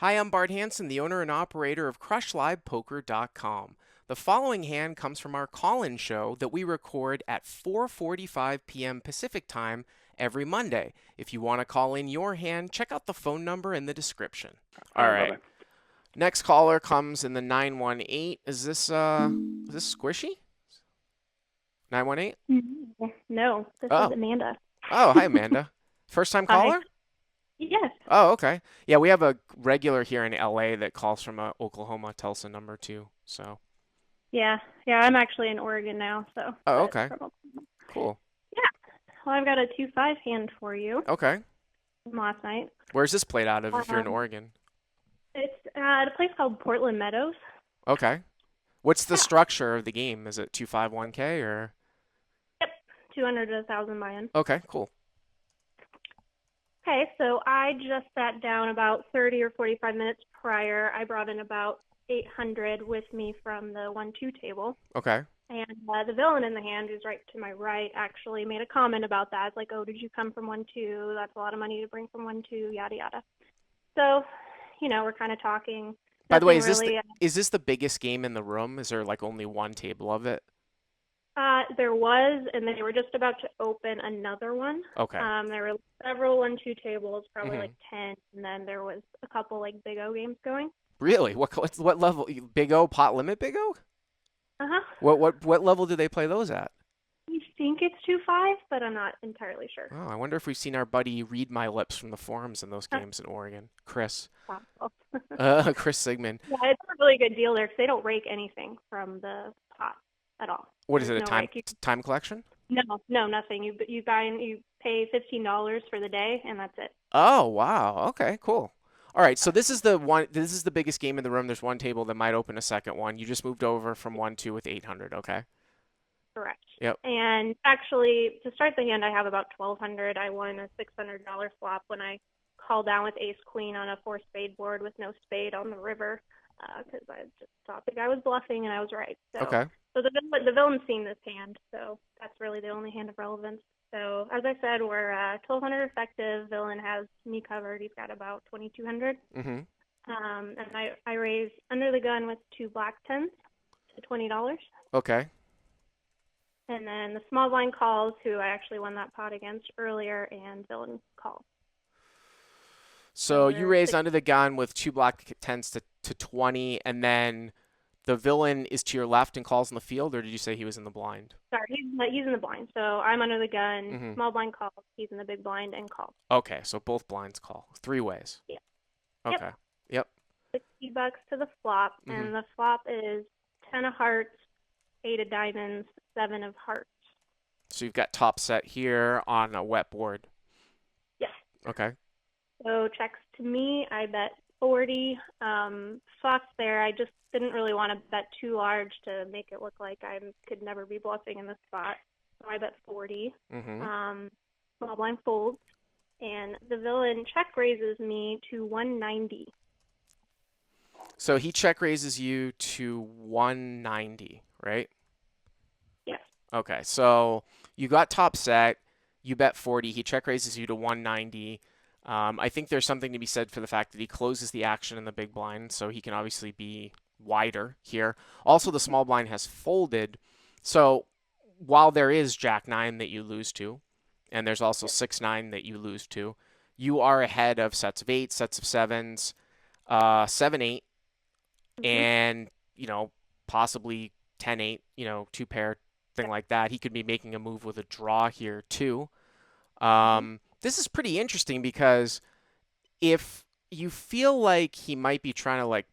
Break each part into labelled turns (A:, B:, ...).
A: Hi, I'm Bart Hanson, the owner and operator of CrushLivePoker.com. The following hand comes from our call-in show that we record at 4:45 p.m. Pacific Time every Monday. If you want to call in your hand, check out the phone number in the description.
B: All
A: All
B: right,
A: right.
B: brother.
A: Next caller comes in the 918. Is this Squishy? 918?
C: No, this is
A: Oh.
C: Amanda.
A: Oh, hi Amanda. First time
C: Hi.
A: caller?
C: Yes.
A: Oh, okay. Yeah, we have a regular here in LA that calls from a Oklahoma Tulsa number too. So.
C: Yeah. Yeah, I'm actually in Oregon now, so
A: Oh,
C: but
A: okay.
C: from Oklahoma.
A: Cool.
C: Yeah. Well, I've got a 2-5 hand for you
A: Okay.
C: from last night.
A: Where's this played out of if you're in
C: Um,
A: Oregon?
C: it's at a place called Portland Meadows.
A: Okay. What's the
C: Yeah.
A: structure of the game? Is it 251K or?
C: Yep. 200 to 1,000 buy-in.
A: Okay, cool.
C: Okay, so I just sat down about 30 or 45 minutes prior. I brought in about 800 with me from the 1-2 table.
A: Okay.
C: And the villain in the hand, who's right to my right, actually made a comment about that. It's like, oh, did you come from 1-2? That's a lot of money to bring from 1-2, yada, yada. So, we're kind of talking.
A: By the way,
C: Nothing
A: is this the,
C: really.
A: is this the biggest game in the room? Is there like only one table of it?
C: There was, and they were just about to open another one.
A: Okay.
C: There were several 1-2 tables, probably
A: hmm
C: like 10, and then there was a couple like Big O games going.
A: Really? What level? Big O pot limit Big O?
C: Uh-huh.
A: What level do they play those at?
C: I think it's 2-5, but I'm not entirely sure.
A: Oh, I wonder if we've seen our buddy read my lips from the forums in those games in Oregon. Chris.
C: Possible.
A: Chris Sigmund.
C: Yeah, it's a really good deal there because they don't rake anything from the pot at all.
A: What is
C: There's
A: it, a
C: no
A: time
C: rake.
A: time collection?
C: No, nothing. You buy and you pay $15 for the day, and that's it.
A: Oh, wow. Okay, cool. All right, so this is the biggest game in the room. There's one table that might open a second one. You just moved over from 1-2 with 800, okay?
C: Correct.
A: Yep.
C: And actually, to start the hand, I have about 1,200. I won a $600 flop when I called down with Ace Queen on a 4-spade board with no spade on the river because I just thought the guy was bluffing, and I was right.
A: Okay.
C: So the villain's seen this hand, so that's really the only hand of relevance. So as I said, we're 1,200 effective. Villain has me covered. He's got about 2,200.
A: Mm-hmm.
C: And I raise under the gun with 2 black tens to $20.
A: Okay.
C: And then the small blind calls, who I actually won that pot against earlier, and villain calls.
A: So
C: And
A: you
C: we're
A: raised
C: six.
A: under the gun with 2 black tens to 20, and then the villain is to your left and calls in the field, or did you say he was in the blind?
C: Sorry, he's in the blind. So I'm under the gun.
A: Mm-hmm.
C: Small blind calls. He's in the big blind and calls.
A: Okay, so both blinds call. 3 ways.
C: Yeah.
A: Okay. Yep.
C: $60 to the flop,
A: Mm-hmm.
C: and the flop is 10 of hearts, 8 of diamonds, 7 of hearts.
A: So you've got top set here on a wet board.
C: Yes.
A: Okay.
C: So checks to me, I bet 40. Spots there, I just didn't really want to bet too large to make it look like I could never be bluffing in this spot. So I bet 40.
A: Mm-hmm.
C: Small blind folds, and the villain check raises me to 190.
A: So he check raises you to 190, right?
C: Yes.
A: Okay, so you got top set, you bet 40, he check raises you to 190. I think there's something to be said for the fact that he closes the action in the big blind, so he can obviously be wider here. Also, the small blind has folded, so while there is Jack 9 that you lose to, and there's also 6-9 that you lose to, you are ahead of sets of 8, sets of 7s, 7-8, and, possibly 10-8, 2-pair, thing like that. He could be making a move with a draw here, too. This is pretty interesting because if you feel like he might be trying to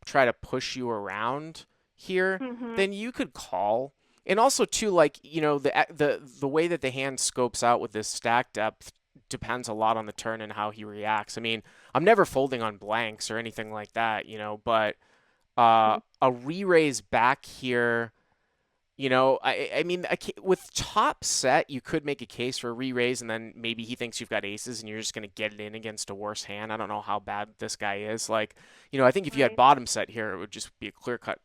A: try to push you around here, then you could call. And also too, the way that the hand scopes out with this stack depth depends a lot on the turn and how he reacts. I mean, I'm never folding on blanks or anything like that, but a re-raise back here. I mean, with top set, you could make a case for a re-raise, and then maybe he thinks you've got aces, and you're just going to get it in against a worse hand. I don't know how bad this guy is. I think if you had
C: Right.
A: bottom set here, it would just be a clear cut,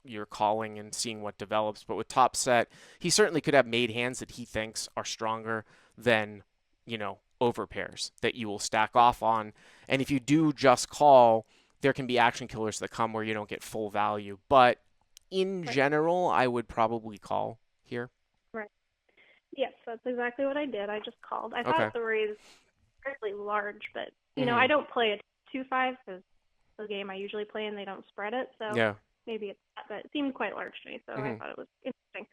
A: you're calling and seeing what develops. But with top set, he certainly could have made hands that he thinks are stronger than, over pairs that you will stack off on. And if you do just call, there can be action killers that come where you don't get full value. But in
C: Right.
A: general, I would probably call here.
C: Right. Yes, that's exactly what I did. I just called. I
A: Okay.
C: thought the raise was fairly large, but I
A: Hmm.
C: don't play a 2-5 because the game I usually play and they don't spread it, so
A: Yeah.
C: maybe it's that, but it seemed quite large to me, so I
A: Hmm.
C: thought it was interesting.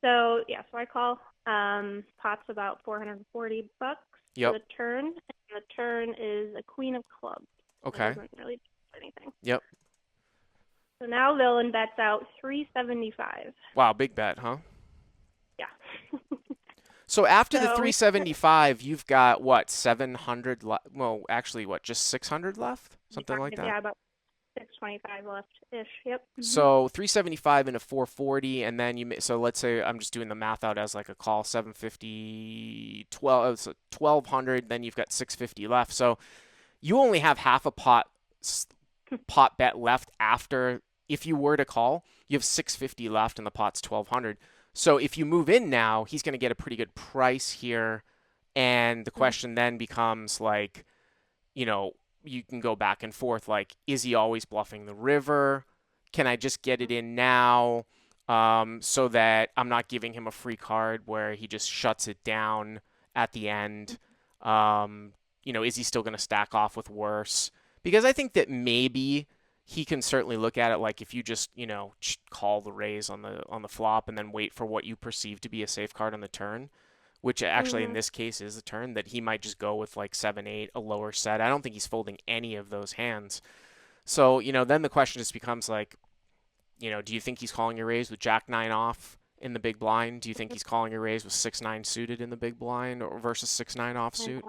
C: So yeah, so I call. Pot's about $440 for
A: Yep.
C: the turn, and the turn is a queen of clubs. It
A: Okay.
C: doesn't really do anything.
A: Yep.
C: So now villain bets out 375.
A: Wow, big bet, huh?
C: Yeah.
A: So after the
C: So we
A: 375, you've got what, 700 well, actually what, just 600 left? Something like that.
C: yeah, about 625 left ish. Yep.
A: So 375 and a 440, and then so let's say I'm just doing the math out as like a call, 750, 12, so 1200, then you've got 650 left. So you only have half a pot bet left after. If you were to call, you have 650 left and the pot's 1200. So if you move in now, he's going to get a pretty good price here. And the question then becomes like, you know, you can go back and forth. Like, is he always bluffing the river? Can I just get it in now, so that I'm not giving him a free card where he just shuts it down at the end? Is he still going to stack off with worse? Because I think that maybe he can certainly look at it like if you just call the raise on the flop and then wait for what you perceive to be a safe card on the turn, which actually in
C: Mhm.
A: this case is the turn, that he might just go with like 7-8, a lower set. I don't think he's folding any of those hands. So, then the question just becomes like, do you think he's calling a raise with Jack 9 off in the big blind? Do you think he's calling a raise with 6-9 suited in the big blind or versus 6-9 offsuit?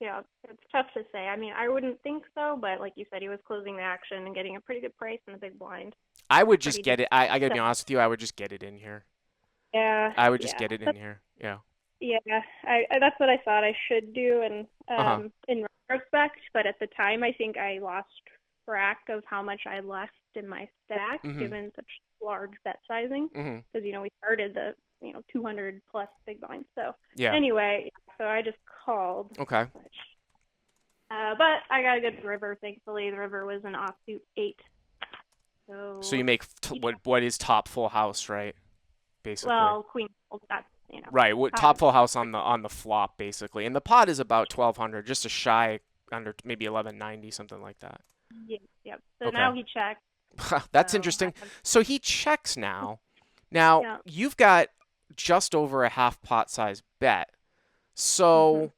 C: Yeah, it's tough to say. I mean, I wouldn't think so, but like you said, he was closing the action and getting a pretty good price in the big blind,
A: I would
C: or
A: just
C: he
A: get
C: just
A: it. I got to be
C: so
A: honest with you. I would just get it in here.
C: yeah,
A: I would just
C: yeah.
A: get it in here. Yeah.
C: Yeah, I that's what I thought I should do, and
A: Uh huh.
C: in retrospect, but at the time, I think I lost track of how much I left in my stack,
A: Mm hmm.
C: given such large bet sizing,
A: Mm hmm.
C: because we started the 200 plus big blinds. So
A: Yeah.
C: anyway, so I just called,
A: Okay.
C: which, but I got a good river. Thankfully, the river was an offsuit 8,
A: So
C: so
A: you make
C: yeah,
A: what is top full house, right? Basically.
C: well, queen, that's
A: Right. What
C: top.
A: top full house on the flop basically, and the pot is about 1200, just a shy under maybe 1190, something like that.
C: Yeah, yep. So
A: Okay.
C: now he checked.
A: That's
C: So I
A: interesting.
C: have,
A: So he checks now. Now
C: yeah.
A: you've got just over a half pot size bet.
C: Mhm.
A: So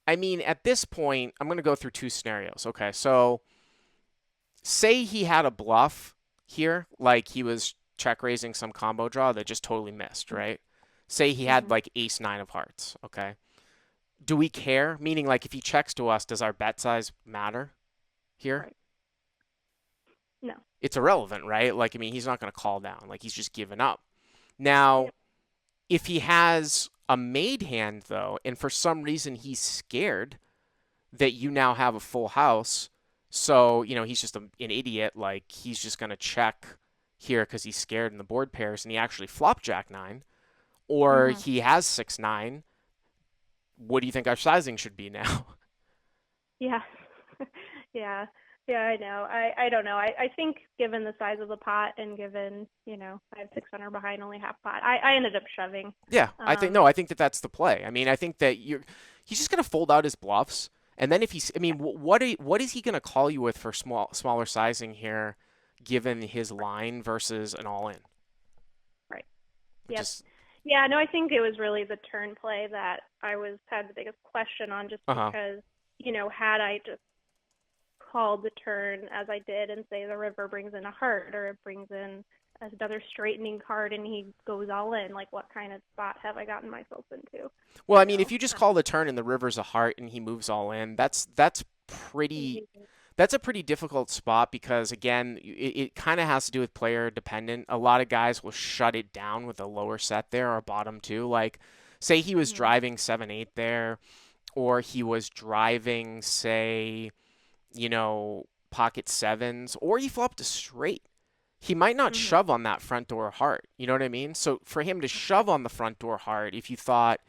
A: I mean, at this point, I'm going to go through two scenarios. Okay. So say he had a bluff here, like he was check raising some combo draw that just totally missed, right? Say he had
C: Mhm.
A: like ace nine of hearts. Okay. Do we care? Meaning, like, if he checks to us, does our bet size matter here?
C: Right. No.
A: It's irrelevant, right? Like, I mean, he's not going to call down. Like, he's just given up. Now,
C: Yep.
A: if he has a made hand, though, and for some reason he's scared that you now have a full house, so, he's just an idiot. Like, he's just going to check here because he's scared in the board pairs, and he actually flopped Jack 9, or
C: Mhm.
A: he has 6-9. What do you think our sizing should be now?
C: Yeah. Yeah. Yeah, I know. I don't know. I think given the size of the pot and given, I have 600 behind only half pot, I ended up shoving.
A: Yeah, I think
C: Um,
A: no, I think that that's the play. I mean, I think that he's just gonna fold out his bluffs, and then if he's, I mean, what is he gonna call you with for smaller sizing here, given his line versus an all in,
C: right.
A: which
C: Yep.
A: is
C: Yeah, no, I think it was really the turn play that had the biggest question on, just
A: uh huh.
C: because, had I just called the turn as I did and say the river brings in a heart or it brings in another straightening card and he goes all in, like what kind of spot have I gotten myself into?
A: Well, I
C: You
A: mean, if
C: know.
A: you just call the turn and the river's a heart and he moves all in, that's pretty.
C: Mhm.
A: That's a pretty difficult spot because again, it kind of has to do with player dependent. A lot of guys will shut it down with a lower set there or bottom two. Like, say he was
C: Mhm.
A: driving 7-8 there, or he was driving, say, pocket sevens, or he flopped a straight. He might not
C: Mhm.
A: shove on that front door heart. You know what I mean? So for him to shove on the front door heart, if you thought,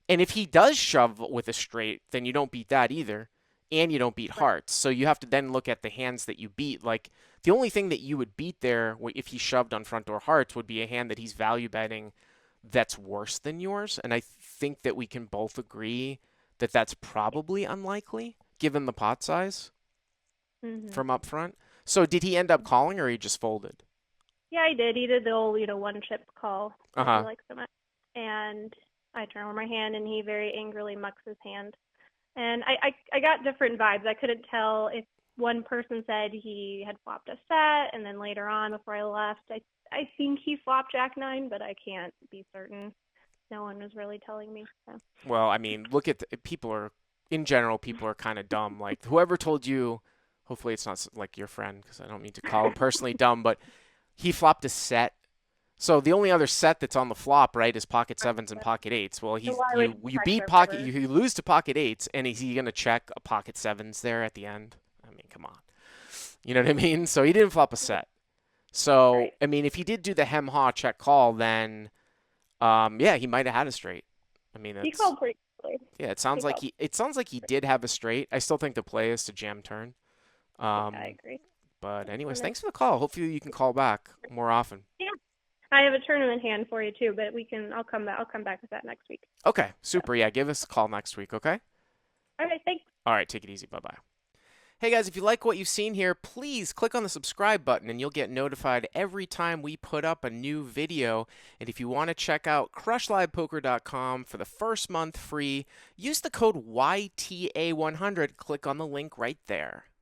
A: and if he does shove with a straight, then you don't beat that either. and you don't beat
C: Right.
A: hearts. So you have to then look at the hands that you beat. Like the only thing that you would beat there if he shoved on front door hearts would be a hand that he's value betting that's worse than yours. And I think that we can both agree that that's probably unlikely given the pot size
C: Mhm.
A: from up front. So did he end up calling or he just folded?
C: Yeah, I did. He did the old, one chip call
A: Uh
C: that he
A: huh.
C: likes so much. And I turn over my hand, and he very angrily mucks his hand. And I got different vibes. I couldn't tell if one person said he had flopped a set, and then later on, before I left, I think he flopped Jack nine, but I can't be certain. No one was really telling me. So.
A: Well, I mean, look at people are in general people are kind of dumb. Like whoever told you, hopefully it's not like your friend because I don't mean to call him personally dumb, but he flopped a set. So the only other set that's on the flop, right, is pocket sevens and pocket eights. Well,
C: So
A: he's
C: why would
A: you
C: he
A: you
C: check
A: beat
C: the
A: pocket
C: river?
A: you lose to pocket eights, and is he gonna check a pocket sevens there at the end? I mean, come on, you know what I mean? So he didn't flop a set. So
C: Right.
A: I mean, if he did do the hem haw check call, then yeah, he might have had a straight. I mean,
C: He
A: it's
C: called pretty quickly.
A: yeah,
C: He called.
A: it sounds like he did have a straight. I still think the play is to jam turn.
C: Yeah, I
A: Um,
C: agree.
A: but anyways,
C: And then,
A: thanks for the call. Hopefully you can call back more often.
C: yeah, I have a tournament hand for you too, but we can. I'll come back. I'll come back with that next week.
A: Okay,
C: So,
A: super. Yeah, give us a call next week, okay?
C: all right. Thanks.
A: All right, take it easy. Bye-bye. Hey guys, if you like what you've seen here, please click on the subscribe button and you'll get notified every time we put up a new video. And if you want to check out crushlivepoker.com for the first month free, use the code YTA100. Click on the link right there.